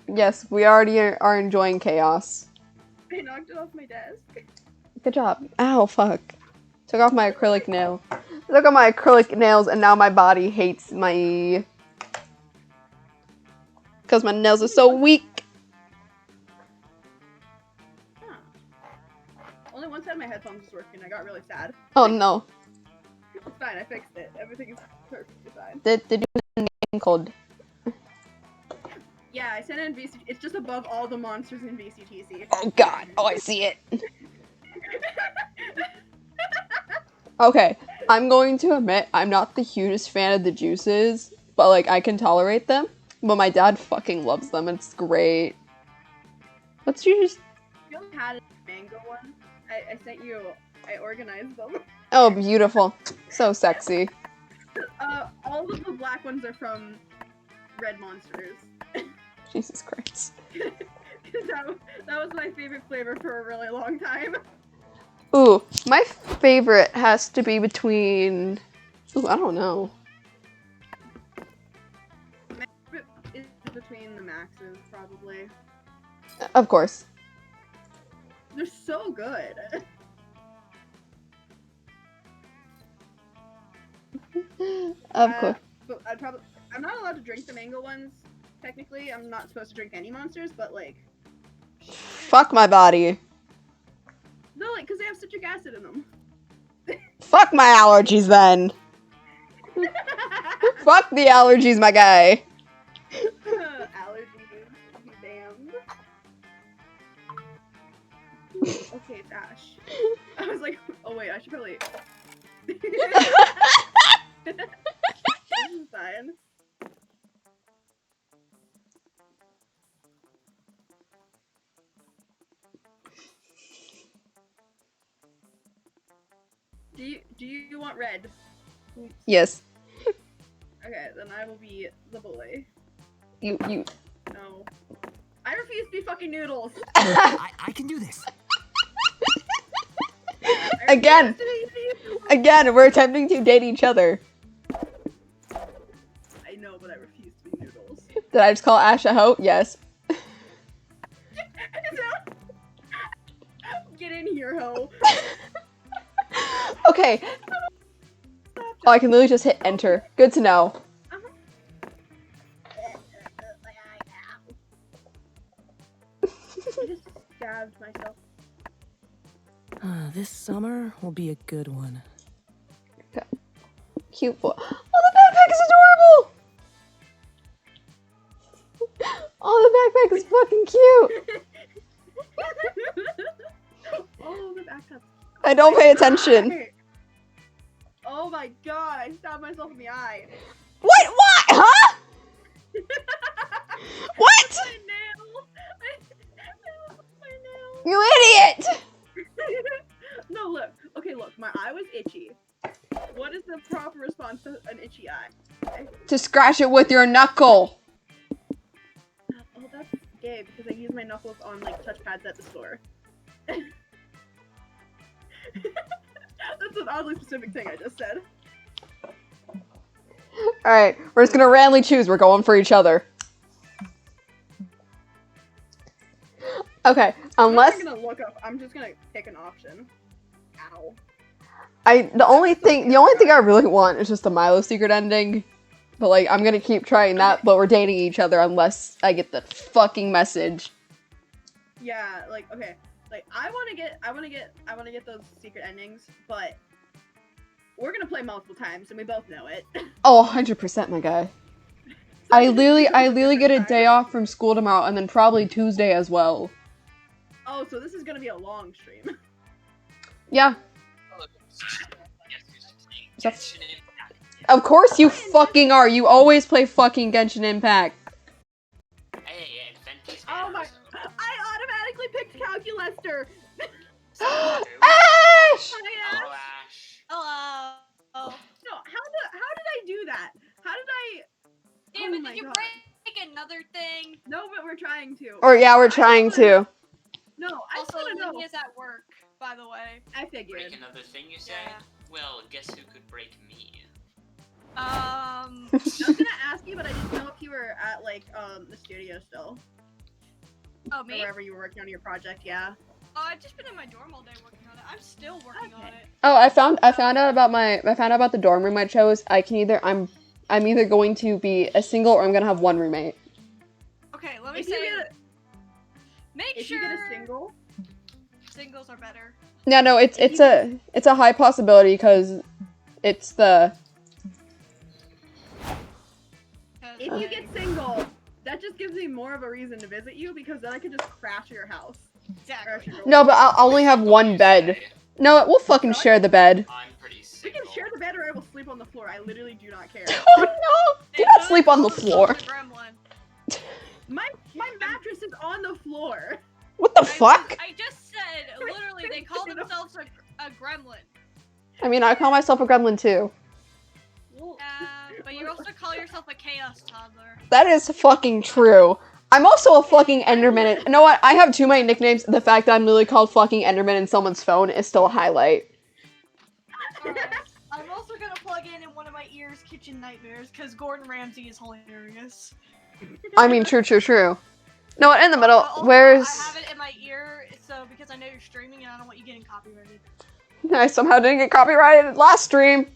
Yes, we already are enjoying chaos. I knocked it off my desk. Good job. Ow, fuck. Took off my acrylic nail. Took off my acrylic nails and now my body hates my... Because my nails are so weak. Huh. Only one side of my headphones is working. I got really sad. Oh no. It's fine. I fixed it. Everything is perfectly fine. Did you send game code? Yeah, I sent it in VC. It's just above all the monsters in VCTC. Oh god. Oh, I see it. Okay, I'm going to admit I'm not the hugest fan of the juices, but like I can tolerate them. But my dad fucking loves them. It's great. What's you just? You only had a mango one. I sent you. I organized them. Oh, beautiful. So sexy. All of the black ones are from Red Monsters. Jesus Christ. that was my favorite flavor for a really long time. Ooh, my favorite has to be between... Ooh, I don't know. My favorite is between the Maxes, probably. Of course. They're so good. Of course. But I'm not allowed to drink the mango ones. Technically, I'm not supposed to drink any monsters, but like... Fuck my body. No, like, because they have citric acid in them. Fuck my allergies then. Fuck the allergies, my guy. Allergies, be damned. Okay, it's Ash. I was like, oh wait, I should probably... This is fine. Do you want red? Yes. Okay, then I will be the boy. You. No. I refuse to be fucking noodles. I can do this. Again, we're attempting to date each other. I know, but I refuse to be noodles. Did I just call Ash a hoe? Yes. Get in here, ho. Okay. Oh, I can literally just hit enter. Good to know. I just stabbed myself. This summer will be a good one. Cute boy. Oh, the backpack is adorable! Oh, the backpack is fucking cute! Oh, the backpack. I don't pay attention. Oh my god, I stabbed myself in the eye. What? What? Huh? What? My nail. I lost my nail. You idiot! No, look. Okay, look. My eye was itchy. What is the proper response to an itchy eye? To scratch it with your knuckle. Oh, that's gay because I use my knuckles on like touchpads at the store. That's an oddly specific thing I just said. Alright, we're just gonna randomly choose. We're going for each other. Okay, unless... I'm not gonna look up. I'm just gonna pick an option. Ow. The only thing I really want is just the Milo secret ending. But like, I'm gonna keep trying that, but we're dating each other unless I get the fucking message. Yeah, like, okay. Like, I wanna get those secret endings, but we're gonna play multiple times and we both know it. Oh, 100%, my guy. I literally get a day off from school tomorrow and then probably Tuesday as well. Oh, so this is gonna be a long stream. Yeah. Of course you fucking are. You always play fucking Genshin Impact. Oh my! I automatically picked Calculester. Ash! Hi, Ash. Hello, Ash. Hello. No, how did I do that? How did I? Damn Oh it, my did you God. break another thing? No, but we're trying to. Or yeah, we're trying to. No, I Also, want to know. Linny is at work, by the way. I figured. Break another thing, you said? Yeah. Well, guess who could break me? I was gonna ask you, but I didn't know if you were at like the studio still, Oh, or me? wherever you were working on your project. Yeah. Oh, I've just been in my dorm all day working on it. I'm still working on Okay. it. Oh, I found out about the dorm room I chose. I'm either going to be a single or I'm gonna have one roommate. Okay, let me If you say. get Make if sure you get a single, singles are better. Yeah, no, it's If it's you a high possibility because it's the 'Cause if you I- get single, that just gives me more of a reason to visit you because then I could just crash your house. Or exactly. your no, but I'll only have Single, one you bed. say? No, we'll fucking share the bed. I'm pretty We single. can share the bed or I will sleep on the floor. I literally do not care. Oh no! Do not sleep on the floor. My mattress is on the floor. What the fuck? I just said literally they call themselves a gremlin. I mean, I call myself a gremlin too. But you also call yourself a chaos toddler. That is fucking true. I'm also a fucking Enderman. And you know what? I have too many nicknames. The fact that I'm literally called fucking Enderman in someone's phone is still a highlight. I'm also gonna plug in one of my ears Kitchen Nightmares because Gordon Ramsay is hilarious. I mean, true. No, in the middle. Also, Where's... I have it in my ear, so because I know you're streaming and I don't want you getting copyrighted. I somehow didn't get copyrighted last stream.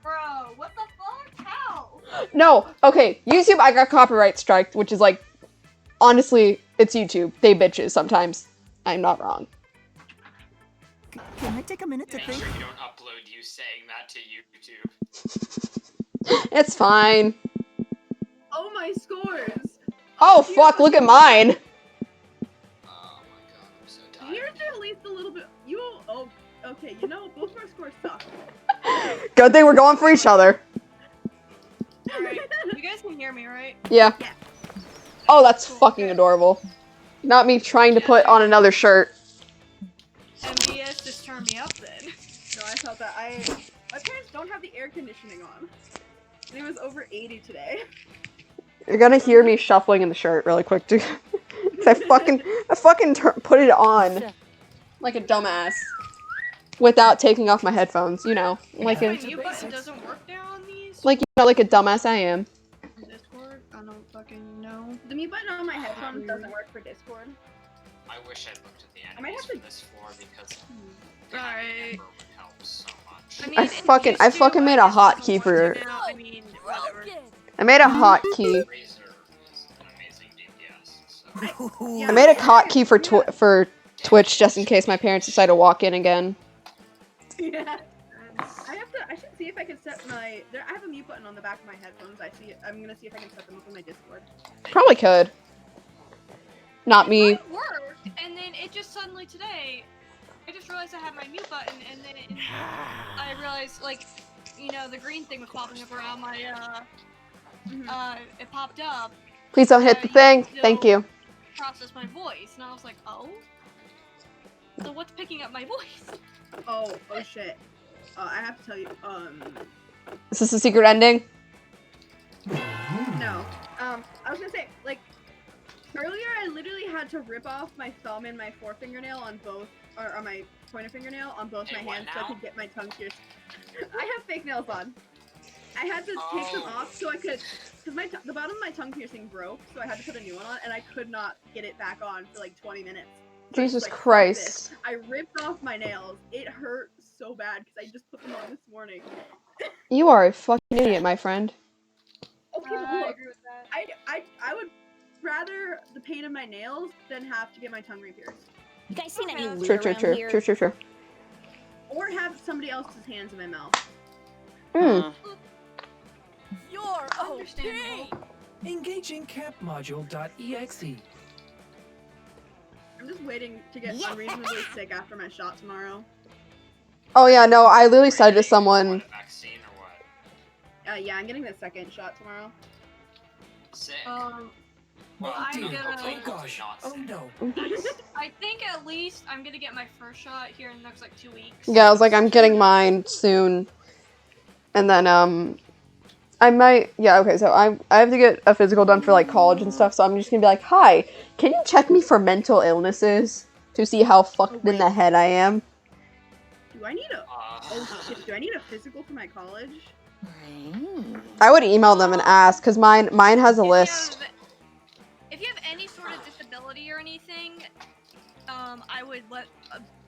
Bro, what the fuck? How? No, okay, YouTube, I got copyright striked, which is like, honestly, it's YouTube. They bitches sometimes. I'm not wrong. Can I take a minute to Make think? sure you don't upload you saying that to YouTube. It's fine. Oh my scores. Oh fuck, look at mine. Oh my god, I'm so Yours tired. are at least a little bit. Oh, okay. You know, both of our scores suck. Good thing we're going for each other. Alright, you guys can hear me, right? Yeah. Yeah. Oh, that's fucking adorable. Not me trying to put on another shirt. MBS just turned me up then. No, I felt that. My parents don't have the air conditioning on. And it was over 80 today. You're gonna hear me shuffling in the shirt really quick, too. 'Cause I fucking put it on. Like a dumbass. Without taking off my headphones, you know. Like My a, mute button doesn't work now on these? like, you know, like a dumbass I am. Discord? I don't fucking know. The mute button on my headphones doesn't work for Discord. I wish I'd looked at the I might enemies have to- for this floor because Alright. would help so much. I mean, I it fucking used to, made but a it doesn't hotkey work for- now. I mean, whatever. I made a hotkey. Razor is an amazing DPS, so. Yeah. I made a hotkey for Twitch just in case my parents decide to walk in again. Yeah. I should see if I can set my. I have a mute button on the back of my headphones. I'm gonna see if I can set them up in my Discord. Probably could. Not me. It worked, and then it just suddenly today, I just realized I had my mute button, and then I realized, like, you know, the green thing was popping up around my, it popped up. Please don't hit the thing. Thank you. Process my voice, and I was like, oh? So what's picking up my voice? Oh shit. I have to tell you. Is this a secret ending? No. I was gonna say, like, earlier I literally had to rip off my thumb and my forefingernail on both, or on my pointer fingernail on both Hey, my what hands so I now? could get my tongue pierced. I have fake nails on. I had to take them Oh. off so I could, because the bottom of my tongue piercing broke, so I had to put a new one on, and I could not get it back on for like 20 minutes. So I was Jesus like, "Fuck Christ. this." I ripped off my nails. It hurt so bad because I just put them on this morning. You are a fucking idiot, my friend. Okay, but I look, agree with that. I would rather the pain of my nails than have to get my tongue re-pierced. You guys seen any Okay. loot True. around here? Or have somebody else's hands in my mouth. Mm. You're Understandable. Engaging capmodule.exe. I'm just waiting to get Yeah. unreasonably sick after my shot tomorrow. Oh yeah, no, I literally said to What, someone... a vaccine or what? Yeah, I'm getting the second shot tomorrow. Sick. Well, Oh I'm dear. gonna. Oh gosh. Oh no. I think at least I'm gonna get my first shot here in the next like 2 weeks. Yeah, I was like, I'm getting mine soon. And then, I might... Yeah, okay, so I have to get a physical done for, like, college and stuff, so I'm just gonna be like, hi, can you check me for mental illnesses? To see how fucked in the head I am? Do I need a... Oh shit, do I need a physical for my college? I would email them and ask, because mine has a list. If you have any sort of disability or anything, I would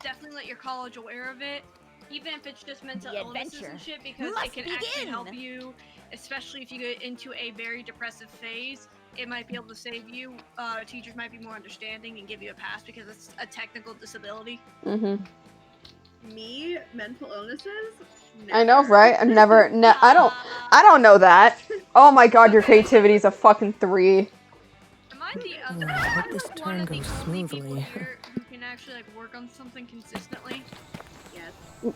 definitely let your college aware of it, even if it's just mental illnesses and shit, because it can actually help you, especially if you get into a very depressive phase. It might be able to save you. Teachers might be more understanding and give you a pass because it's a technical disability. Mm-hmm. Me, mental illnesses? I know, right? I've never. I don't know that. Oh my god, your creativity is a fucking 3. Am I the other? I hope this one turn of the goes only people smoothly. here who can actually like work on something consistently? Yes.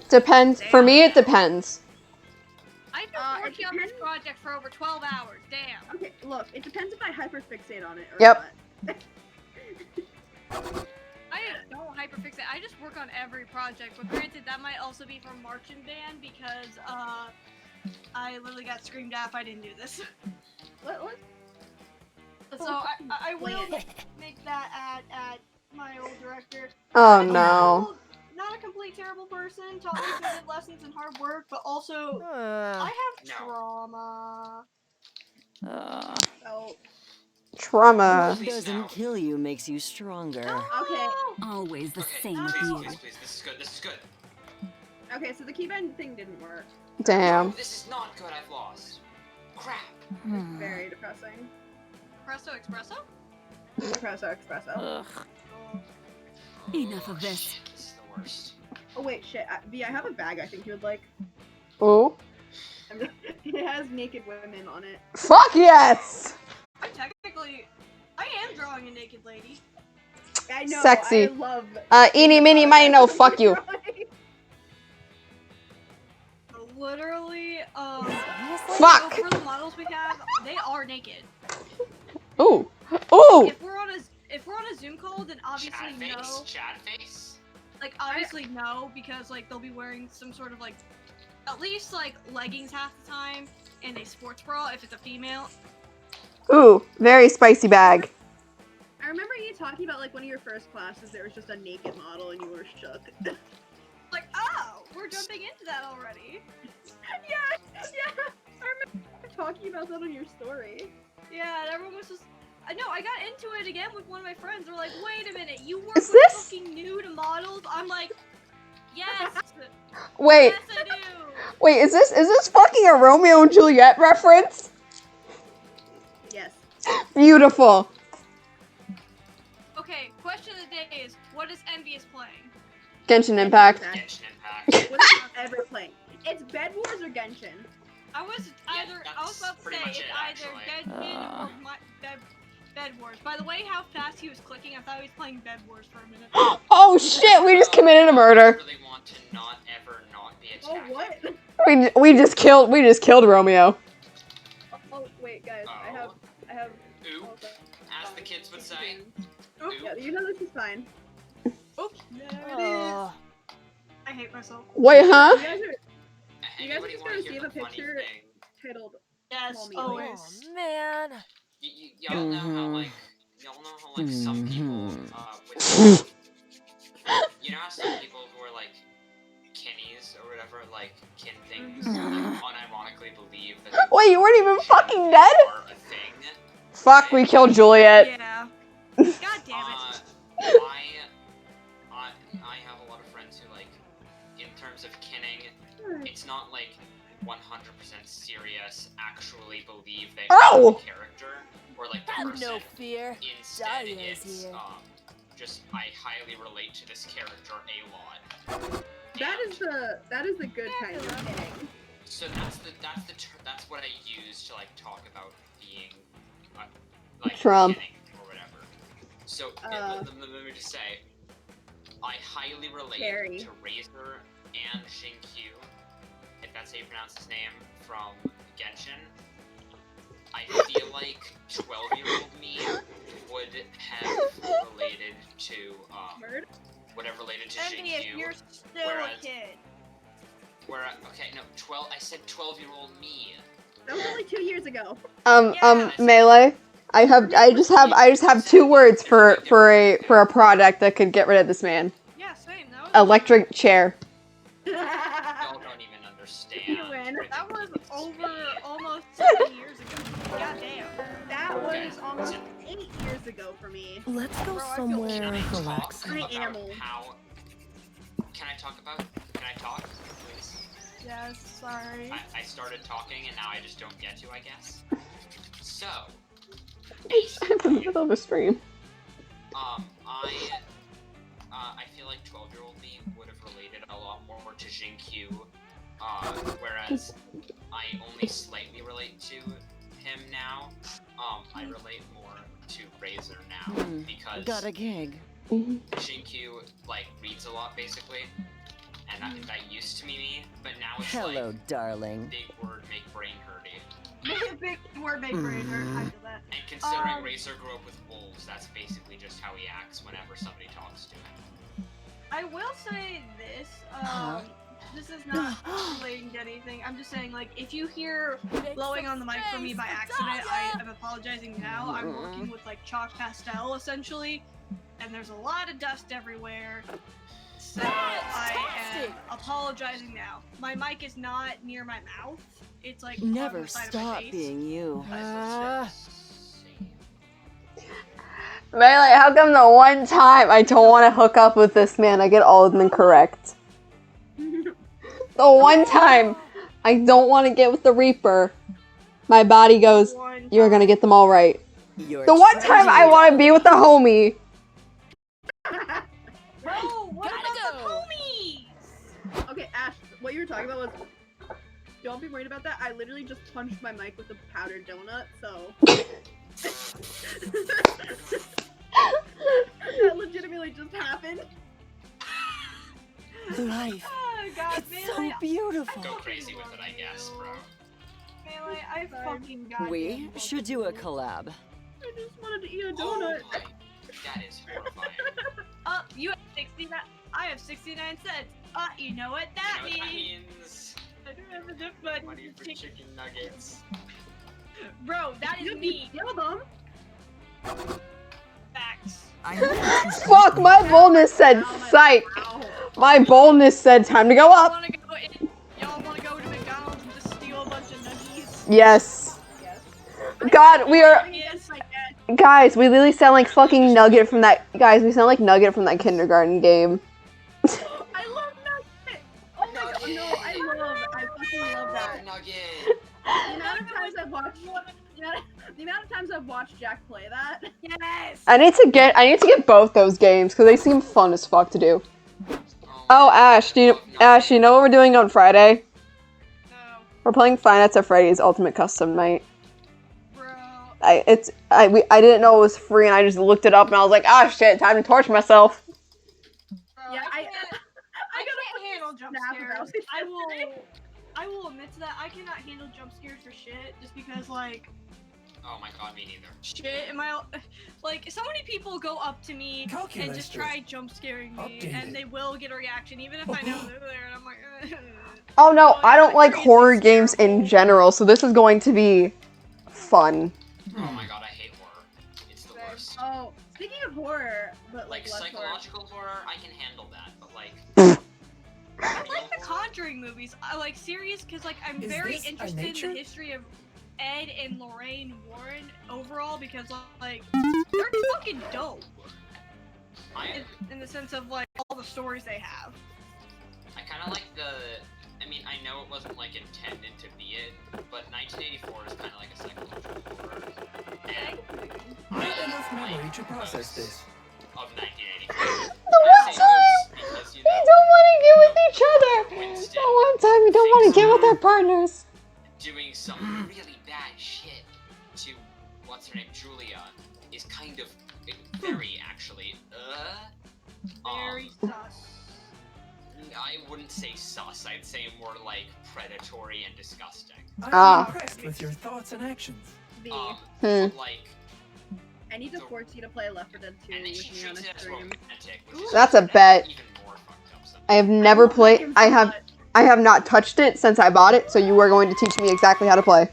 Depends. For me, it depends. I've been working on this project for over 12 hours. Damn. Okay, look, it depends if I hyperfixate on it or Yep. not. I don't hyperfixate. I just work on every project. But granted, that might also be from marching band because I literally got screamed at if I didn't do this. So I will make that at my old director. Oh no. Not a complete terrible person. Taught me some good lessons and hard work, but also I have trauma. So, Trauma. What doesn't kill you makes you stronger. okay. Always the same Please, with you. please, this is good, this is good. Okay, so the keybend thing didn't work. Damn. No, this is not good, I've lost. Crap. It's very depressing. Espresso? Espresso. Enough of this. This is the worst. Oh wait, shit. V, I have a bag I think you would like. Ooh. It has naked women on it. Fuck yes! I am drawing a naked lady. I know. Sexy. I love. Eeny, meeny, miny, no, fuck you. Literally, Fuck! for the models we have, they are naked. Ooh. Ooh! If we're on a Zoom call, then obviously no. Chat face? Like obviously no, because like they'll be wearing some sort of like, at least like leggings half the time and a sports bra if it's a female. Ooh, very spicy bag. I remember you talking about like one of your first classes. There was just a naked model and you were shook. Like, oh, we're jumping into that already. Yeah. I remember talking about that on your story. Yeah, and everyone was just. No, I got into it again with one of my friends. They're like, wait a minute, you work Is with this- fucking nude models? I'm like, yes. Wait, Yes, I do. wait, is this fucking a Romeo and Juliet reference? Yes. Beautiful. Okay, question of the day is, what is Envious playing? Genshin Impact. Genshin Impact. What is it ever playing? It's Bed Wars or Genshin. I was about to pretty say much it's it, either actually. Genshin or Bed Wars. By the way, how fast he was clicking, I thought he was playing Bed Wars for a minute. Oh shit, we just committed a murder. I really want to not ever not be Oh attacked. what? We just killed Romeo. Oh wait, guys. I have. Ooh, as the kids would say. Ooh. Yeah, you know this is fine. Oops, there it is. I hate myself. Wait, huh? You guys are Anybody just want gonna to see hear the the funny picture thing? titled. Yes, Call me always. Oh man. Y'all know how like some people Mm-hmm. you know how some people who are like kinnies or whatever like kin things like unironically believe that Wait, you weren't even fucking dead? are a thing. Fuck, we killed Juliet. Yeah. God damn it. I have a lot of friends who like, in terms of kinning, it's not like 100% serious, actually believe they are the character, or like the person. No fear. Instead, Dahlia is it's here. just I highly relate to this character a lot. That is the good kind of thing. So that's what I use to like talk about being like Trump. kinning or whatever. So let me just say, I highly relate Carrie. to Razor and Shinkyu, if that's how you pronounce his name, from Genshin. I feel like 12-year-old me would have related to would have related to Envious, Shinkyu. you're still whereas- a kid. Okay, no, 12. I said 12-year-old me. That was only 2 years ago. Melee. I just have 2 words for a product that could get rid of this man. Yeah, same. That was Electric chair. Y'all don't even understand. You win. That was over almost 7 years ago. Goddamn. That was almost 8 years ago for me. Let's go Bro, I feel somewhere Can I talk relaxing. I am about old. how... Can I talk, please? Yes, sorry. I started talking and now I just don't get to, I guess. So, In the middle of a stream. I feel like 12-year-old me would have related a lot more to Jinkyu, whereas I only slightly relate to him now. I relate more to Razor now because Got a gig. Jinkyu like reads a lot basically, and that used to be me, but now it's Hello, like darling. big word make brain hurty. Big word, big brain hurt. I feel that. And considering Razor grew up with wolves, that's basically just how he acts whenever somebody talks to him. I will say this, this is not relating to anything. I'm just saying, like, if you hear blowing on the mic from me by accident, I am apologizing now. I'm working with, like, chalk pastel, essentially, and there's a lot of dust everywhere. So I am apologizing now. My mic is not near my mouth. It's, like, on Never the side of my stop face. being you. Melee, how come the one time I don't want to hook up with this man, I get all of them correct? The one time I don't want to get with the Reaper, my body goes, you're gonna get them all right. You're The one time I want to be with the homie. Bro, what about the homies? Okay, Ash, what you were talking about was. Don't be worried about that. I literally just punched my mic with a powdered donut, so. That legitimately just happened. Life. Oh god, It's so Melee, beautiful. Go crazy with it, I guess, bro. Melee, I fucking got We should do a collab. I just wanted to eat a Oh donut. my, that is horrifying. You have 69. I have 69 cents. You know what that You know what that means? means? I don't have enough money Money to for take. chicken nuggets. Bro, that is You me. kill them. Facts. Fuck, my boldness said psych. My boldness said time to go Y'all up. wanna go to McDonald's and just steal a bunch of nuggies? Yes. Yes. God, we are. Yes. Guys, we literally sound like fucking Nugget from that. Guys, we sound like Nugget from that kindergarten game. I love Nugget. Oh my god, no, I fucking love that. Nugget. The amount of times I've watched, Jack play that. Yes. I need to get both those games because they seem fun as fuck to do. Oh, Ash, you know what we're doing on Friday? No, We're playing Five Nights at Freddy's Ultimate Custom Night. bro. I didn't know it was free and I just looked it up and I was like, ah shit, time to torture myself. Bro, Yeah, I can't handle jump snap scares. about it. I will admit to that. I cannot handle jump scares for shit, just because like Oh my god, me neither. shit. Like so many people go up to me and Calculus just try jump scaring me, updated. and they will get a reaction even if I know they're there. And I'm like, Oh no, I don't like horror games in general, so this is going to be fun. Oh my god, I hate horror. It's the worst. Oh, speaking of horror, but Like less horror. psychological horror, I can handle that, but like I like the Conjuring movies. I like serious because like I'm Is very this a interested in nature? the history of Ed and Lorraine Warren overall because like they're fucking dope in the sense of like all the stories they have. I kind of like I mean, I know it wasn't like intended to be it, but 1984 is kind of like a psychological horror. And I Enough memory to process this. of 1984. The one time Because, you we know, don't want to get with each other. Winston The one time we don't want to get with our partners. doing some really bad shit to what's her name, Julia, is kind of very actually. Very sus. I wouldn't say sus. I'd say more like predatory and disgusting. I'm impressed with your thoughts and actions. V, But, like, I need to force you to play Left 4 Dead 2 and then she with me on treats a it as stream. romantic, which is That's a bet. even more fucked up. I have never love played. him I so have. much. I have not touched it since I bought it, so you are going to teach me exactly how to play.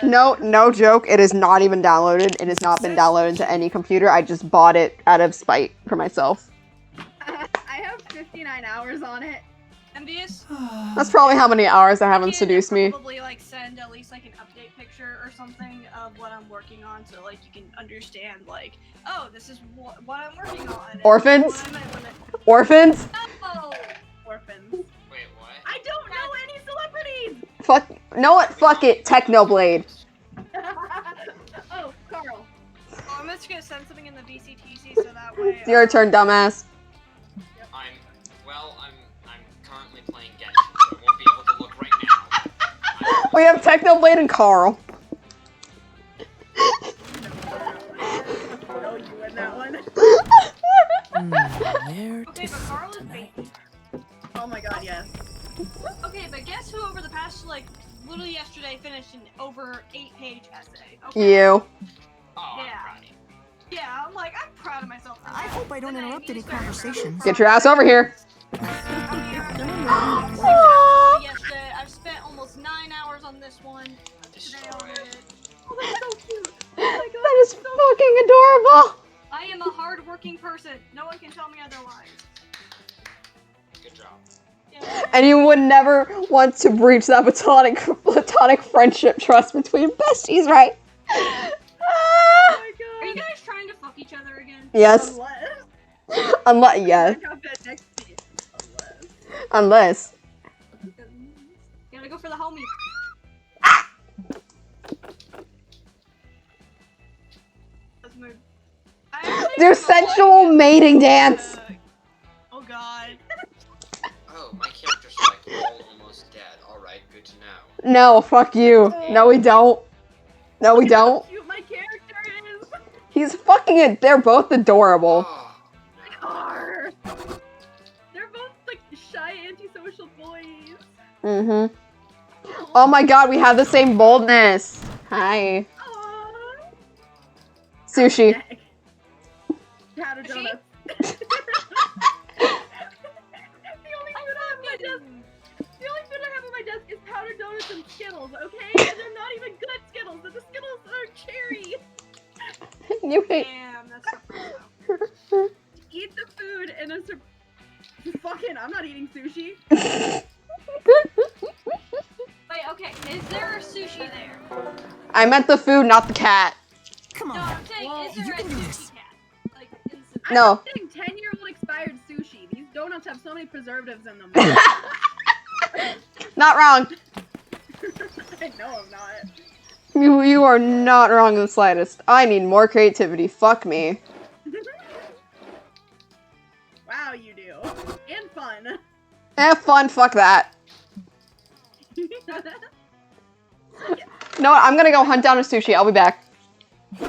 No joke. It is not even downloaded. It has not been downloaded to any computer. I just bought it out of spite for myself. I have hours on it. Envious? That's probably how many hours I haven't Kid, seduced me. Probably like send at least like an update picture or something of what I'm working on, so like you can understand like, oh, this is what I'm working on. and Orphans? what I meant when Orphans? No. Orphans. Wait, what? I don't know any celebrities! Fuck. Know what? Fuck it. Technoblade. Oh, Carl. Oh, I'm just gonna send something in the VCTC so that way. It's your turn, dumbass. I'm currently playing Genshin, so I won't be able to look right now. We have Technoblade and Carl. Oh, you win that one. Where Okay, but Carl is baby. Oh my god, yes. Okay, but guess who over the past like literally yesterday finished an over 8-page essay? Okay. You. Oh, I'm Yeah. proud of you. Yeah, I'm like, I'm proud of myself. For I that. hope I don't And then interrupt you any started conversations. Get your ass over here. Yesterday, I've spent almost 9 hours on this one. Today on it. Oh, that's so cute. That is fucking adorable. I am a hard-working person. No one can tell me otherwise. Good job. Yeah. And you would never want to breach that platonic friendship trust between besties, right? Oh my Are you god. guys trying to fuck each other again? Yes. Unless. Yes. I got that next to you. Unless. Unless. Gotta go for the homie. Let's move. I actually Their don't know why sensual you- mating dance. Oh god. Oh, my character's like all almost dead. Alright, good to know. No, fuck you. No, we don't. No, we don't. How cute my character is. He's fucking it. They're both adorable. Oh, no. Arr. They're both like shy, antisocial boys. Mm-hmm. Oh my god, we have the same boldness. Hi. Aww. Sushi. Powder Sushi? donuts. The only food I have on my desk is powdered donuts and Skittles, okay? And they're not even good Skittles. They're the Skittles that are cherry. You hate. Damn, that's so Eat the food and it's fucking. I'm not eating sushi. Wait, okay, is there a sushi there? I meant the food, not the cat. Come No, on. I'm saying, Well, is there you a can do sushi this. cat? Like, I'm No. not getting 10-year-old expired sushi. These donuts have so many preservatives in them. Not wrong. I know I'm not. You are not wrong in the slightest. I need more creativity. Fuck me. Wow, you do. And fun. Fun. Fuck that. No, I'm gonna go hunt down a sushi. I'll be back. Oh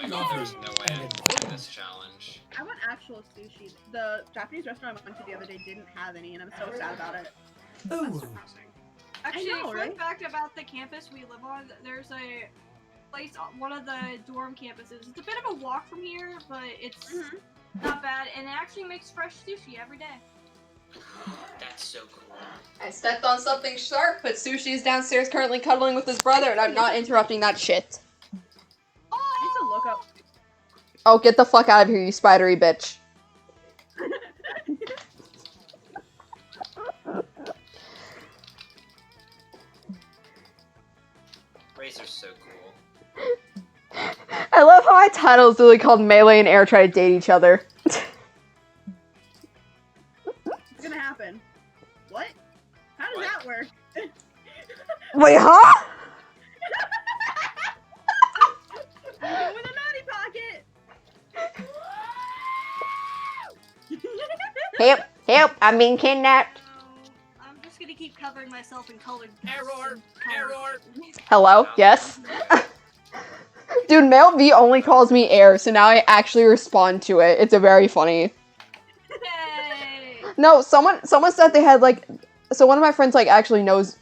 my god, there's no way I can win this challenge. I want actual sushi. The Japanese restaurant I went to the other day didn't have any, and I'm so sad about it. Ooh. Actually, know, fun right? fact about the campus we live on, there's a place on one of the dorm campuses. It's a bit of a walk from here, but it's not bad, and it actually makes fresh sushi every day. That's so cool. I stepped on something sharp, but Sushi is downstairs currently cuddling with his brother, and I'm not interrupting that shit. I need to look up. Oh, get the fuck out of here, you spidery bitch. Razor's so cool. I love how my title is literally called Meelee and Error try to date each other. It's gonna happen. What? How does that work? Wait, huh? With a naughty pocket. Help, I'm being kidnapped. I'm just gonna keep covering myself in colored. Error! Error! Hello? Yes? Dude, Male V only calls me Air, so now I actually respond to it. It's very funny. Yay! No, someone said they had, like... So one of my friends, like, actually knows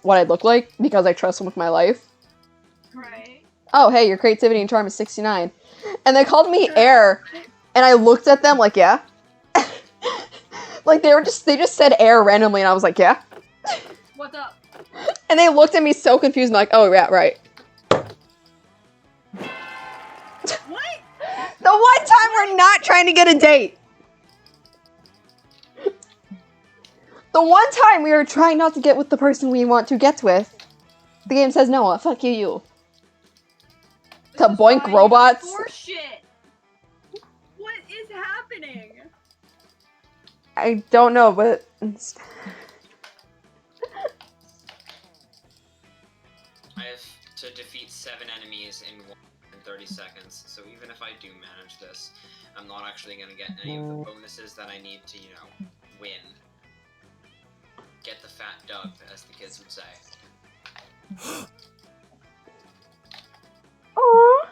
what I look like, because I trust him with my life. Right. Oh, hey, your creativity and charm is 69. And they called me Air, and I looked at them like, yeah? Like, they just said Air randomly, and I was like, yeah? What's up? And they looked at me so confused, and like, oh, yeah, right. What? The one time we're not trying to get a date! The one time we were trying not to get with the person we want to get with, the game says no. Fuck you. To boink robots. Shit. What is happening? I don't know, but I have to defeat 7 enemies in 30 seconds, so even if I do manage this, I'm not actually gonna get any of the bonuses that I need to, you know, win. Get the fat dub, as the kids would say. Aww.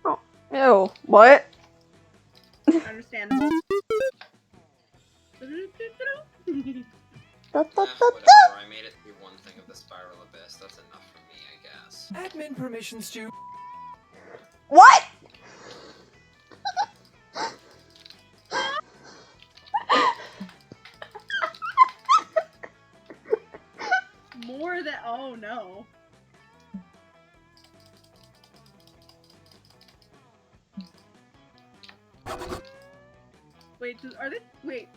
Oh, ew. What? Understandable. Whatever, I made it through one thing of the spiral abyss. That's enough for me, I guess. Admin permissions to. What? More than oh no. Wait, are they wait?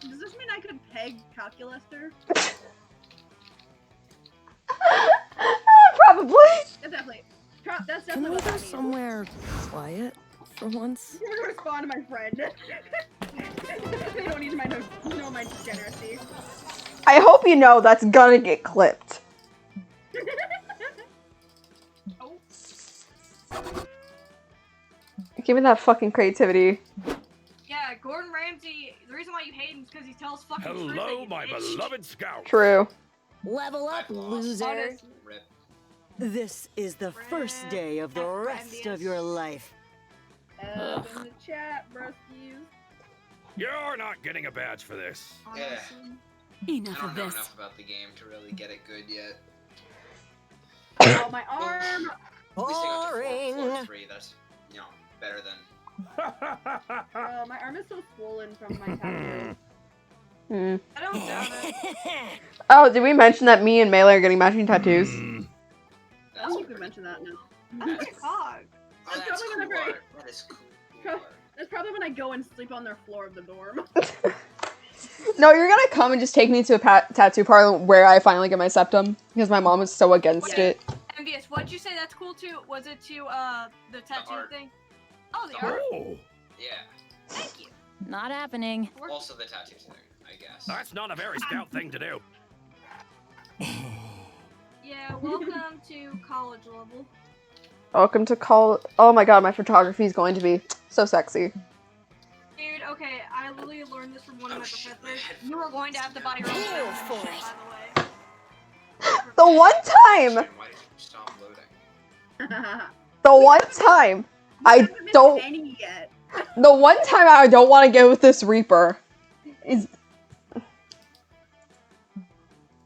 Does this mean I could peg Calculaster? Probably. That's Can definitely we what go that means. somewhere quiet for once? I'm gonna respond to my friend. They don't need to know my degeneracy. I hope you know that's gonna get clipped. Oh. Give me that fucking creativity. Yeah, Gordon Ramsay, the reason why you hate him is because he tells fucking truth that Hello, you my bitch. beloved scout. True. Level up, I've lost. loser. Honest. Rip. This is the first day of the rest of your life. Up in the chat, broskies. You're not getting a badge for this. Yeah. Honestly. Enough I of don't know this. enough about the game to really get it good yet. Oh, my arm. At least I got to Boring. floor 3. That's, you know, better than... Oh, my arm is so swollen from my tattoo. Hmm. I don't doubt it. Oh, did we mention that me and Melee are getting matching tattoos? I That's don't think we pretty mentioned that now. That's a cog. Oh, That's that's probably cool. whenever That is cool. That's probably when I go and sleep on their floor of the dorm. No, you're gonna come and just take me to a tattoo parlor where I finally get my septum because my mom is so against Yeah. it. Envious, what'd you say that's cool too? Was it to the tattoo art. thing? Oh, the The art. Oh, Yeah. Thank you. Not happening. Also the tattoo thing, I guess. that's not a very scout thing to do. Yeah, welcome to college level. Welcome to college. Oh my god, my photography is going to be so sexy. Dude, okay, I literally learned this from one of Oh, my shit, professors. my You are going to have to buy your own Feel tattoo, for it. by the way. The one time! Why did you stop loading? The one time! I haven't missed don't. any yet. The one time I don't want to get with this Reaper is.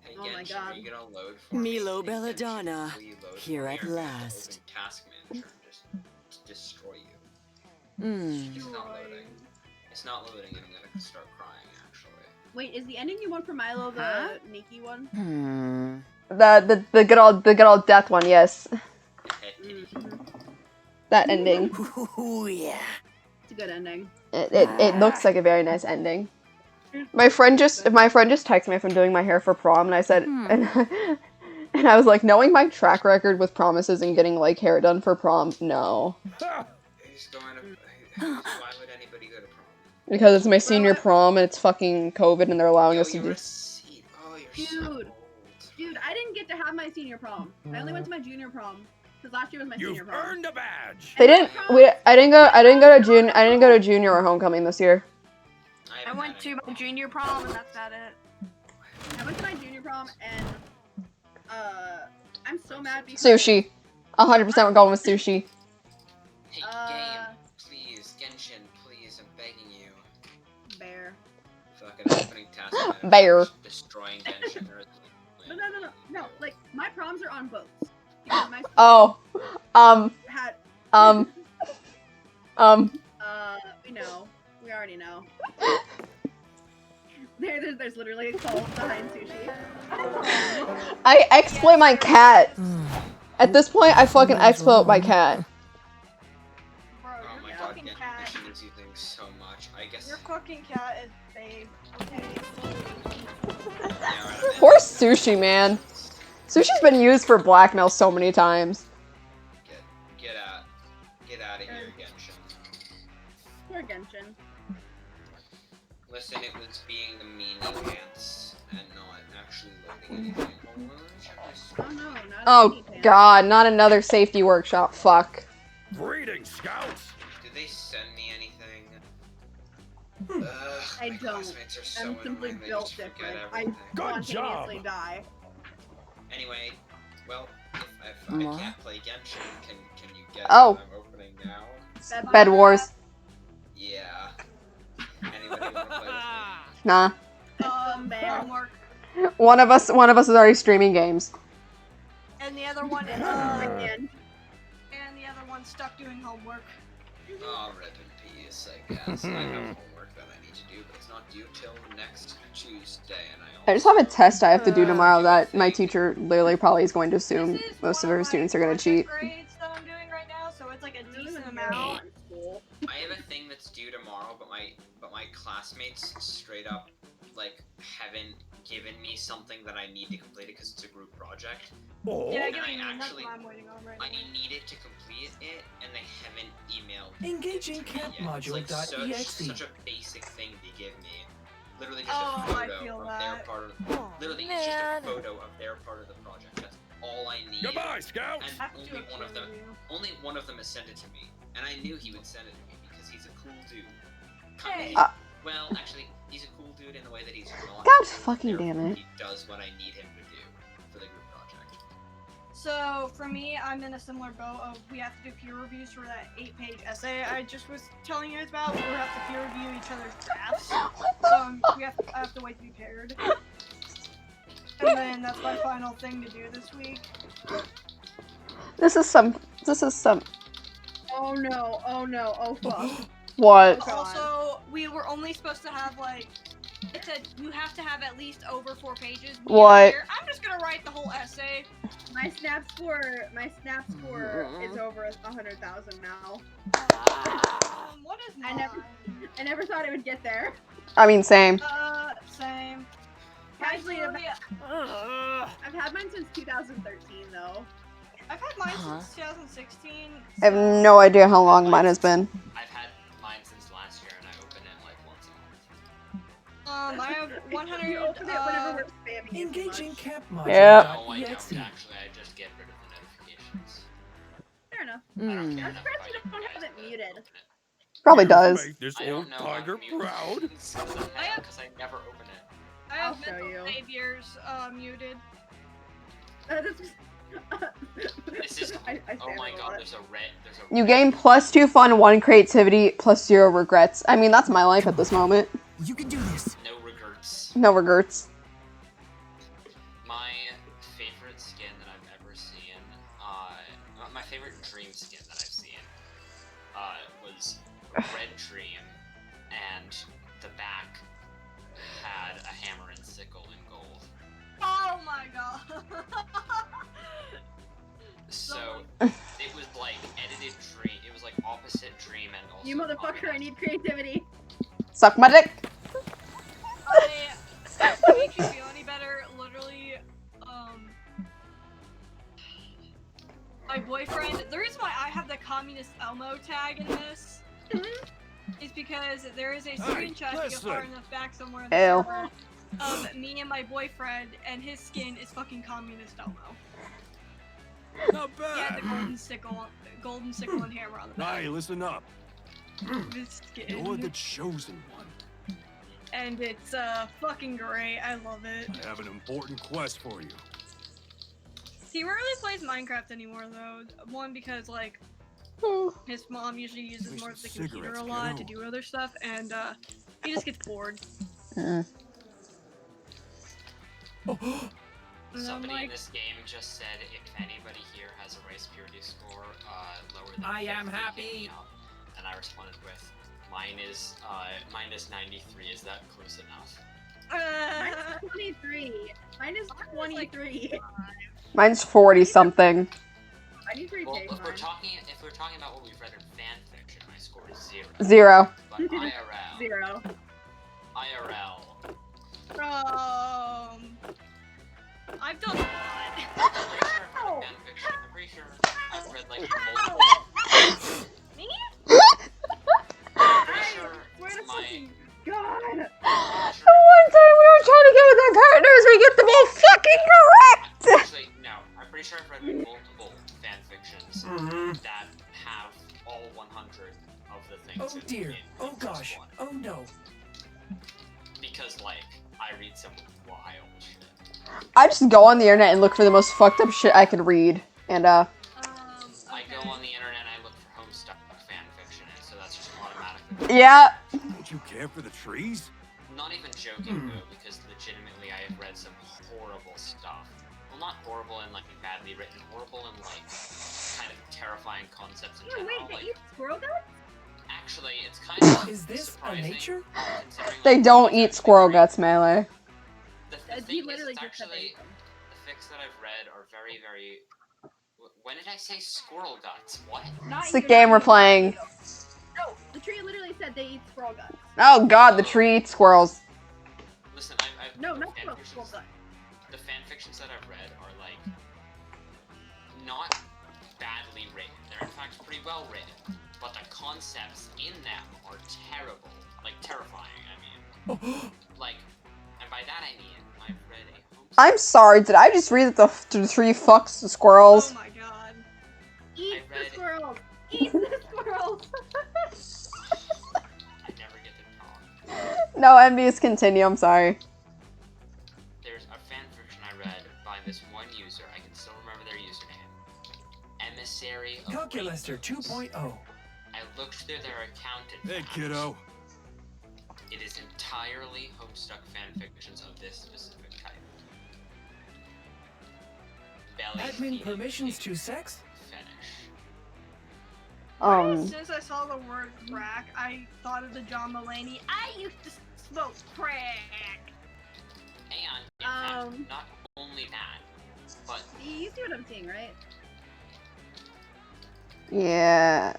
Hey, Oh my Genshin, God. are you gonna load for me? Milo Hey, Genshin, Belladonna, will you load here for me, at or do I have to last. open Task Manager and just destroy you. Hmm. It's not loading. It's not loading, and I'm gonna start crying. Actually. Wait, is the ending you want for Milo the Nikki one? Hmm. The good old death one, yes. Mm-hmm. That ending. Ooh, yeah. It's a good ending. It looks like a very nice ending. My friend just texted me if I'm doing my hair for prom, and I said, and I was like, knowing my track record with promises and getting like hair done for prom, no, Who's going to? Why would anybody go to prom? because it's my senior prom and it's fucking COVID, and they're allowing Yo, us to you do. receipt. Oh, you're so Dude. old. Dude, I didn't get to have my senior prom. I only went to my junior prom because last year was my senior You've prom. earned a badge. They didn't. I didn't go to junior or homecoming this year. I went to my junior prom and that's about it. I went to my junior prom and I'm so mad because Sushi, 100% we're going with sushi. Hey, Uh, game, please, Genshin, please, I'm begging you. Bear. Fucking opening task manager, Bear. destroying Genshin. No. Like my proms are on boats. Because my Oh, had we know. We already know. There's literally a cult behind sushi. I exploit my cat. At this point, I fucking exploit my cat. Bro, Oh your my god, fucking cat. Genshin is using so much. I guess. Your fucking cat Sushi, man. Sushi's been used for blackmail so many times. Get out of here, Genshin. Poor Genshin. Listen, it was being the meanie pants and not actually loading anything. Hold on, check my Oh no, not Oh a pants. god, not another safety workshop. Fuck. Greetings, scouts. Did they send me anything? I my don't. classmates are so I'm simply annoying, they built just forget different. I everything. Good spontaneously job. die. Anyway, well, if I What? can't play Genshin, can you guess Oh. what I'm opening now? Bed Wars. Yeah. Anybody wanna play with me? Nah. Man. Homework. One of us is already streaming games. And the other one, Man. and the other one's stuck doing homework. Oh, rip in peace, I guess. I have homework that I need to do, but it's not due till next Tuesday, and I just have a also- test I have to do tomorrow that my teacher literally probably is going to assume This is most of one her my students are going to cheat. project grades that I'm doing right now, so it's like a decent amount. I have a thing that's due tomorrow, but my classmates straight up like haven't given me something that I need to complete it because it's a group project. Oh, Yeah, And give I me that's actually- what I'm waiting on right I now. needed to complete it, and they haven't emailed Engaging it to me camp yet. It's like module.exe. such a basic thing to give me. Literally just Oh, a I photo feel of their that. part of. Oh, Literally, it's just a man. photo of their part of the project. That's all I need. goodbye, scouts. And I have to do only a one of peer them. review. Only one of them has sent it to me, and I knew he would send it to me because he's a cool dude. Hey. Well, actually, he's a cool dude in the way that he's not. God cool, fucking damn therefore it. He does what I need him to do for the group project. So for me, I'm in a similar boat of we have to do peer reviews for that 8-page essay I just was telling you guys about. We have to peer review each other's drafts. So I have to wait to be paired. And then that's my final thing to do this week. This is some. Oh no, oh fuck. What? God. Also, we were only supposed to have like it said you have to have at least over 4 pages. Me What? here, I'm just gonna write the whole essay. My snap score is over 100,000 now. What is I mine? I never thought it would get there. I mean, same. Same. Actually, Actually, I've had mine since 2013 though. I've had mine Huh? since 2016. I have no idea how long mine has been. I've had mine since last year, and I open it like once a month. I have 100. You open it whenever we're spamming it too Engaging much. camp Yep. No, I don't module.exe. actually. I just get rid of the notifications. Fair enough. I don't Hmm. care I'm enough surprised about you don't guys have it to muted. open it. Probably does. Make this I old don't know how to tiger mute proud. because I never open it. I have I'll show mental you. saviors muted. This is. I Oh spam my it a god, lot. there's a red. You gain +2 fun, 1 creativity, +0 regrets. I mean, that's my life at this moment. You can do this. No regrets. No regrets. My favorite skin that I've ever seen, my favorite dream skin that I've seen, was Red Dream, and the back had a hammer and sickle in gold. Oh my god. So, it was like edited dream, it was like opposite dream and also You motherfucker, I need creativity. Suck my dick. To make you feel any better, literally, my boyfriend, the reason why I have the communist Elmo tag in this is because there is a screenshot you can listen. find in the back somewhere in the Ew. server of me and my boyfriend, and his skin is fucking communist Elmo. Not He had bad. the golden sickle and hammer on the back Hey, listen up. of his You're skin. the chosen one. And it's fucking great. I love it. I have an important quest for you. He rarely plays Minecraft anymore though. One because like his mom usually uses Wish more the of the computer a cigarettes lot to go. do other stuff, and he just gets bored. Mm. And I'm Somebody in like, this game just said if anybody here has a race purity score lower than I am 50, happy. hit me up. And I responded with, mine is 93. Is that close enough? Mine's 23. Mine is 23. Mine's 40 something. I need to Well, retake if we're mine. talking about what we've read in fan fiction, my score is 0. 0. But IRL, 0. IRL, we get them all fucking correct! Actually, no. I'm pretty sure I've read multiple fan fictions that have all 100 of the things. Oh dear. Oh first gosh. one. Oh no. Because, like, I read some wild shit. I just go on the internet and look for the most fucked up shit I can read. And, I go on the internet and I look for Homestuck fan fiction, and so that's just automatically. yeah. Don't you care for the trees? Not even joking, though, because legitimately I have read some horrible stuff. Well, not horrible in, like, badly written, horrible in, like, kind of terrifying concepts in general. Wait, they eat squirrel guts? Actually, it's kind of Is this a surprising, nature? considering, They like, don't it's eat actually squirrel very- guts, Melee. The He thing is, literally it's just said they actually, eat them. the fics that I've read are very, very... When did I say squirrel guts? What? Not It's the even game we're that. playing. No, the tree literally said they eat squirrel guts. Oh god, the tree eats squirrels. Listen, I've No, the not fan squirrel fictions- guts. The fan fictions that I've read are, like, not badly written. They're in fact pretty well written, but the concepts in them are terrible. Like, terrifying, I mean. Like, and by that I mean, I've read a Homestuck. I'm sorry, did I just read that the tree fucks the squirrels? Oh my god. Eat I read- the squirrels! Eat the squirrels! I never get to talk. No, envious continue, I'm sorry. There's a fan fiction I read by this one user. I can still remember their username. Emissary of Calculaster Rainbows. 2.0. I looked through their account and Hey, found kiddo. it is entirely Homestuck fan fictions of this specific type. Belly Admin feeding permissions pig to sex? fetish. As soon as I saw the word crack, I thought of the John Mulaney. I used to smoke crack. And, in fact, not only that, but You see what I'm seeing, right? Yeah.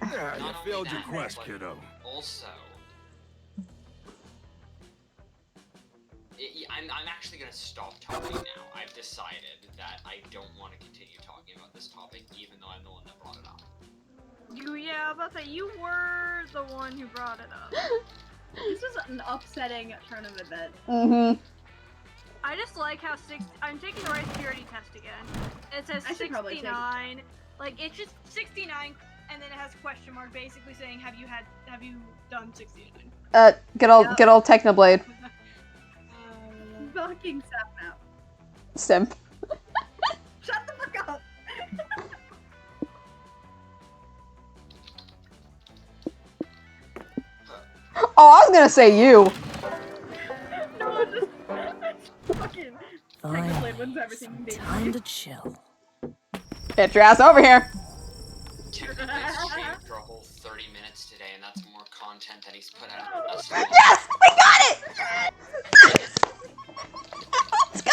Yeah, you Not only failed your that, quest, but kiddo. also, I'm actually gonna stop talking now. I've decided that I don't want to continue talking about this topic, even though I'm the one that brought it up. Yeah, about that. You were the one who brought it up. This was an upsetting turn of events. Mm-hmm. I just like how I'm taking the right security test again. It says I should probably take it. 69. Like it's just 69, and then it has a question mark, basically saying, "Have you done 69?" Good old Technoblade. Fucking sap now. Simp. Shut the fuck up! Oh, I was gonna say you. No, just fucking Fine. Technoblade wins everything, baby. Time to chill. Get your ass over here. Technically streamed for a whole 30 minutes today, and that's more content than he's put out. That's Yes! We got it! Let's go!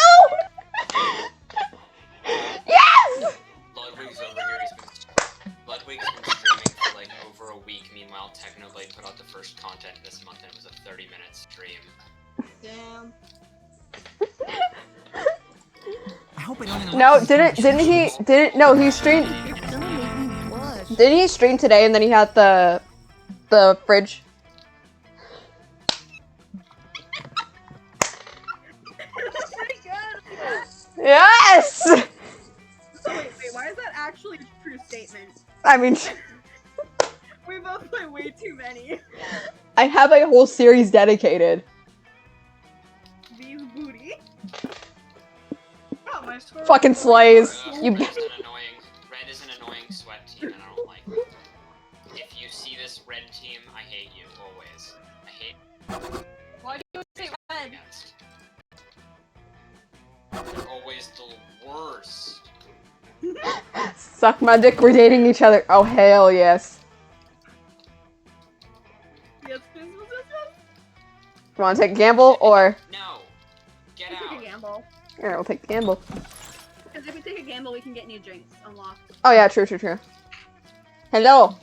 Yes! Ludwig's over here. Ludwig's been streaming for like over a week. Meanwhile, Technoblade put out the first content this month, and it was a 30-minute stream. Damn. I hope I don't No, he streamed. You're gonna make me blush. Didn't he stream today and then he had the fridge? Pretty good! Yes! So wait, why is that actually a true statement? I mean, We both play way too many. I have a whole series dedicated. These booty. Oh, my score. Fucking slays. You. Red is an annoying sweat team, and I don't like it. If you see this red team, I hate you always. I hate Why do you say red? against. They're always the worst. Suck my dick, we're dating each other. Oh, hell yes. Yes, this. Wanna take a gamble, or? No! Get We'll take out! a gamble. Alright, we'll take the gamble. Because if we take a gamble, we can get new drinks unlocked. Oh yeah, true. Hello.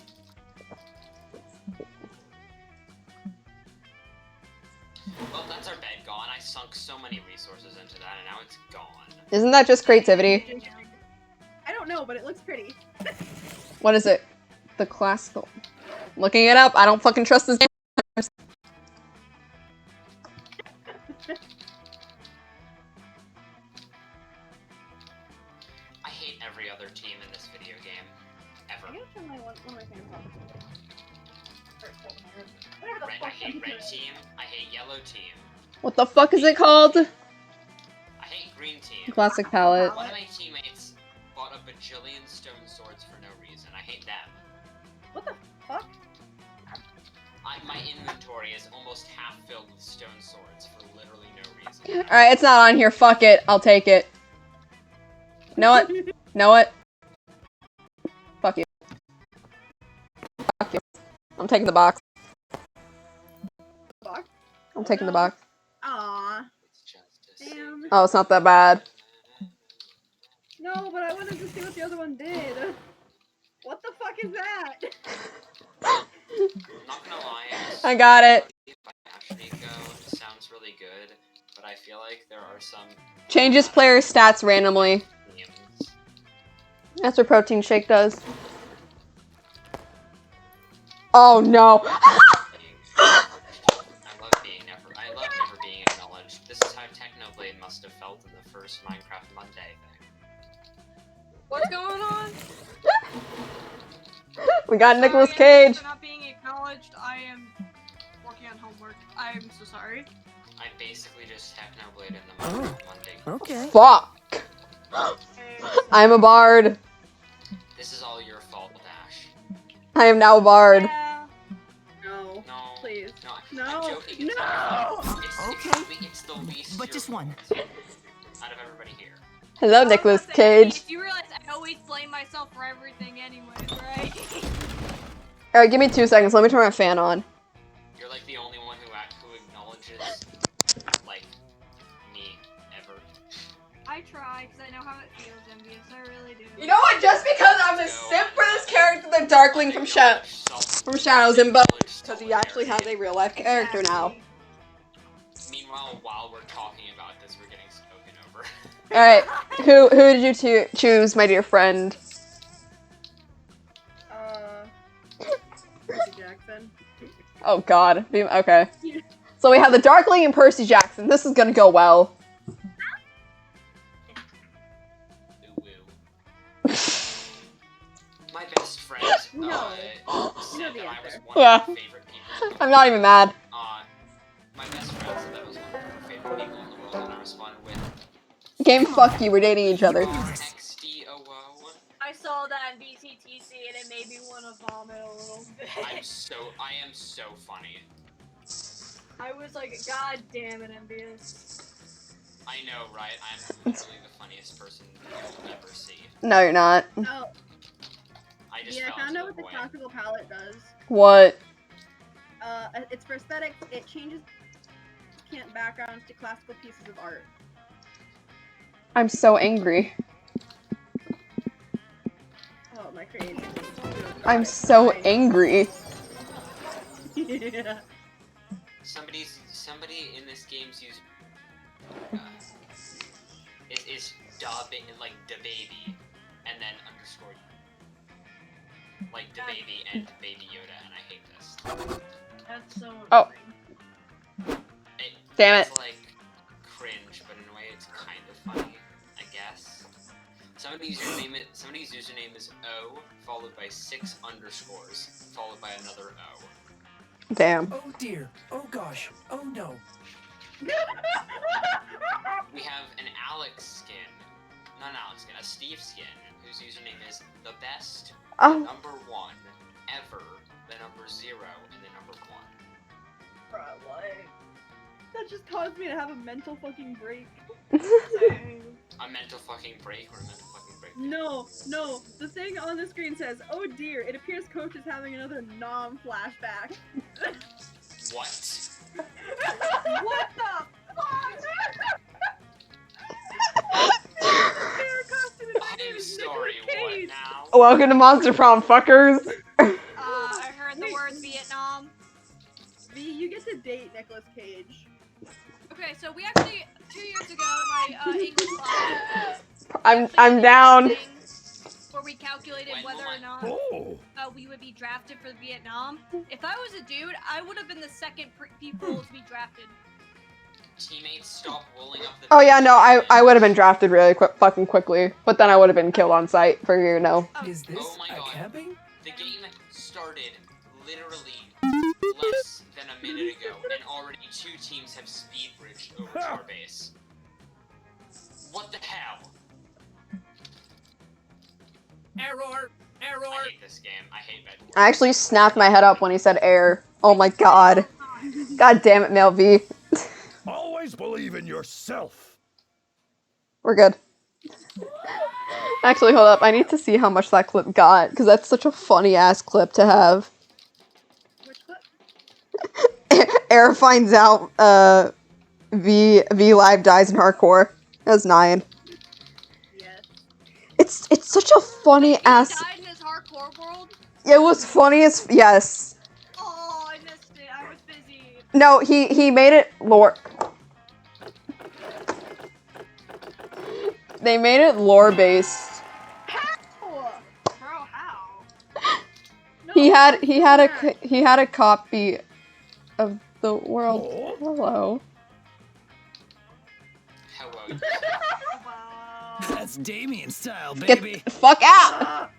Well, that's our bed gone. I sunk so many resources into that, and now it's gone. Isn't that just creativity? I don't know, but it looks pretty. What is it? The classical. Looking it up. I don't fucking trust this game. other team in this video game. Ever. I gotta try my one of my favorite I hate red team. I hate yellow team. What the fuck is it called? I hate green team. Classic palette. One of my teammates bought a bajillion stone swords for no reason. I hate them. What the fuck? My inventory is almost half filled with stone swords for literally no reason. Alright, it's not on here. Fuck it. I'll take it. Know what? Know what? Fuck you. Fuck you. I'm taking the box. Box? I'm taking the box. Aww. It's just a Damn. Oh, it's not that bad. No, but I wanted to see what the other one did. What the fuck is that? Not gonna lie, I got it. sounds really good, but I feel like there are some Changes player stats randomly. themes. That's what Protein Shake does. Oh no. I love never being acknowledged. This is how Technoblade must have felt in the first Minecraft Monday thing. What's going on? We got Nicolas Sorry, Cage. for not being acknowledged. I am working on homework. I am so sorry. I basically just Technoblade in the Minecraft Monday. Okay. Fuck. I'm a bard. This is all your fault, Dash. I am now a bard. Yeah. No. No. Please. No, No. I'm joking. It's No. not your fault. Okay. It's the least But your just fault one. out of everybody here. Hello, Nicolas Cage. You realize I always blame myself for everything anyways, right? Alright, give me 2 seconds. Let me turn my fan on. You're like the only one who acknowledges, like, me, ever. I try, because I know how it feels, envious. I really do. You know what? Just because I'm a simp for this character, the Darkling from Shadows and Bone, because he actually has a real life character now. Meanwhile, while we're talking about this, we're getting spoken over. Alright, who did you choose, my dear friend? Percy Jackson. Oh god. Okay. So we have the Darkling and Percy Jackson. This is gonna go well. My best friend, said that I was one of her favorite people. I'm not even mad. My best friend said that was one of her favorite people in the world, and I responded with Game fuck you, we're dating each other. XDOO. I saw that in BCTC and it made me want to vomit a little bit. I am so funny. I was like, God damn it, envious. I know, right? I'm literally the funniest person you'll ever see. No, you're not. Oh. I just Yeah, I found out what the classical palette does. What? It's for aesthetics. It changes backgrounds to classical pieces of art. I'm so angry. Oh, my creativity. I'm so angry. Yeah. Somebody in this game's use is dubbing like the baby and then underscore like the baby and baby Yoda, and I hate this. That's so Oh. Damn it. It's like cringe, but in a way it's kind of funny, I guess. Somebody's username is O followed by 6 underscores followed by another O. Damn. Oh dear. Oh gosh. Oh no. We have an Alex skin. Not an Alex skin, a Steve skin, whose username is the best, Oh. number 1, ever, the number 0, and the number 1. Bruh, what? That just caused me to have a mental fucking break. A mental fucking break or a mental fucking break? No, the thing on the screen says, oh dear, it appears Coach is having another nom-flashback. What? What the fuck? I'm sorry, what now? Welcome to Monster Prom, fuckers. I heard the words Vietnam. V, you get to date Nicolas Cage. Okay, so we actually, 2 years ago, my English class, I'm down. where we calculated whether or not we would be drafted for Vietnam. If I was a dude, I would have been the second people to be drafted. teammates stop rolling up the. Oh yeah, no, I would have been drafted really fucking quickly, but then I would have been killed on sight for Is this Oh my a god. camping? The game started literally less than a minute ago, and already 2 teams have speed bridged over to our base. What the hell? Error! Error! I hate this game. I hate Bed Wars. I actually snapped my head up when he said air. Oh my god. God damn it, Male V. Always believe in yourself. We're good. Actually, hold up. I need to see how much that clip got, because that's such a funny-ass clip to have. Which clip? Air finds out, V Live dies in hardcore. That's 9. Yes. It's such a funny-ass... He died in his hardcore world? It was funny as... Yes. Oh, I missed it. I was busy. No, he made it lore... They made it lore-based. How? Bro, how? No, He had a copy of the world. Hello. Hello. Wow. That's Damien style, Get baby. the fuck out!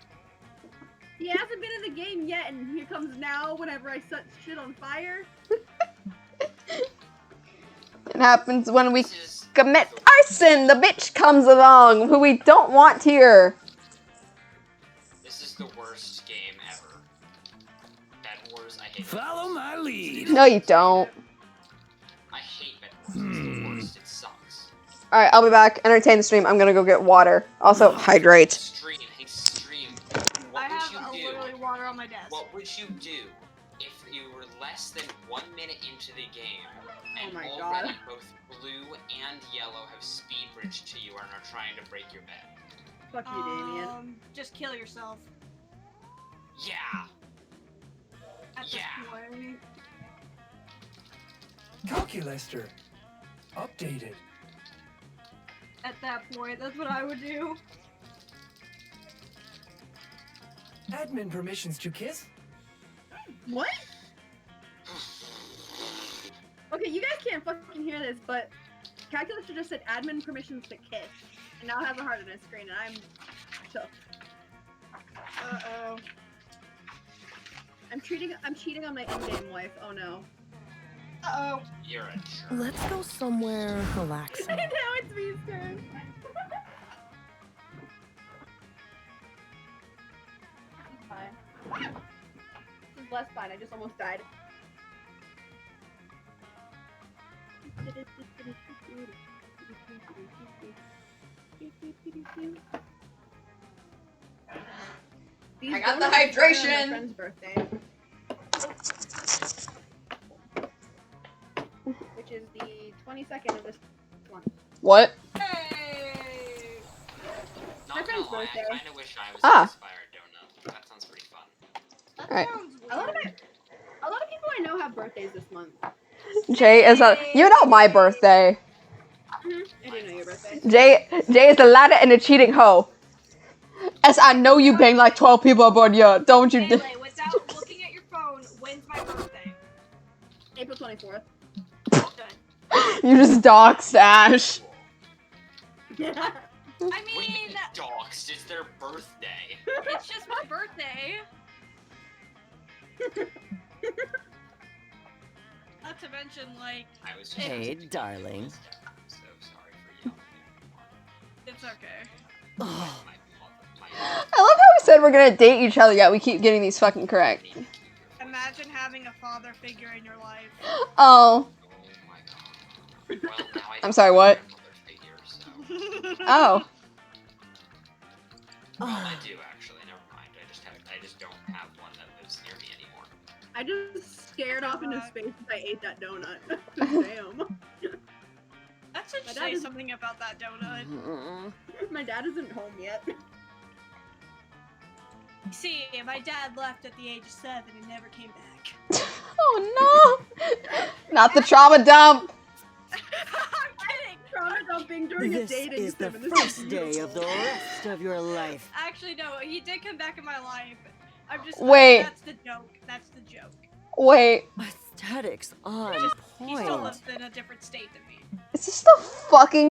He hasn't been in the game yet, and here comes now whenever I set shit on fire. It happens when we This is commit arson. The bitch comes along, who we don't want here. This is the worst game ever. Bed Wars, I hate. Follow my lead. No, you don't. I hate Bed Wars. It's the worst. It sucks. All right, I'll be back. Entertain the stream. I'm gonna go get water. Also, hydrate. Stream. Hey, stream. I What have would you do? literally water on my desk. What would you do if you were less than 1 minute into the game and Oh my already God. both blue and yellow have speed bridged to you and are trying to break your bed? Fuck you, Damien. Just kill yourself. Yeah. At this point. Calculator. Updated. At that point, that's what I would do. Admin permissions to kiss? What? Okay, you guys can't fucking hear this, but Calculator just said admin permissions to kiss, and now it has a heart on his screen, and I'm shook. Uh-oh. I'm cheating on my in-game wife. Oh no. Uh-oh. You're a jerk. Let's go somewhere relaxing. Now it's V's turn. It's fine. This is less fine. I just almost died. I got the hydration. My friend's birthday, which is the 22nd of this month. What? Hey! Not My gonna friend's lie, birthday. I kinda wish I was Ah. an expired donut. That sounds pretty fun. That Alright. sounds A lot weird. of people I know have birthdays this month. Jay is a. You know my birthday. I didn't know your birthday. Jay is a ladder and a cheating hoe. As I know you bang like 12 people aboard you. Don't you? Melee, without looking at your phone, when's my birthday? April 24th. Good. You just doxed Ash. I What do you mean, mean doxed? It's their birthday. it's just my birthday. Not to mention, like, I was just Hey, darling. I'm so sorry for yelling at it's okay. my mother. I love how we said we're gonna date each other, yet we keep getting these fucking correct. Imagine having a father figure in your life. Oh. Oh my god. Well, now I I'm sorry, what? have a mother figure, so. Oh. Well, I do actually. Never mind. I just don't have one that lives near me anymore. I just scared off into space as I ate that donut. Damn. That should My dad say is- something about that donut. My dad isn't home yet. See, my dad left at the age of 7 and never came back. Oh no. Not the trauma dump. I'm kidding! Trauma dumping during a This dating is the sim, and this first day of the rest of your life. Actually, no, he did come back in my life. I'm just Wait. That's the joke. That's the joke. Wait. What's Aesthetics on He still point. lives in a different state than me. It's just a fucking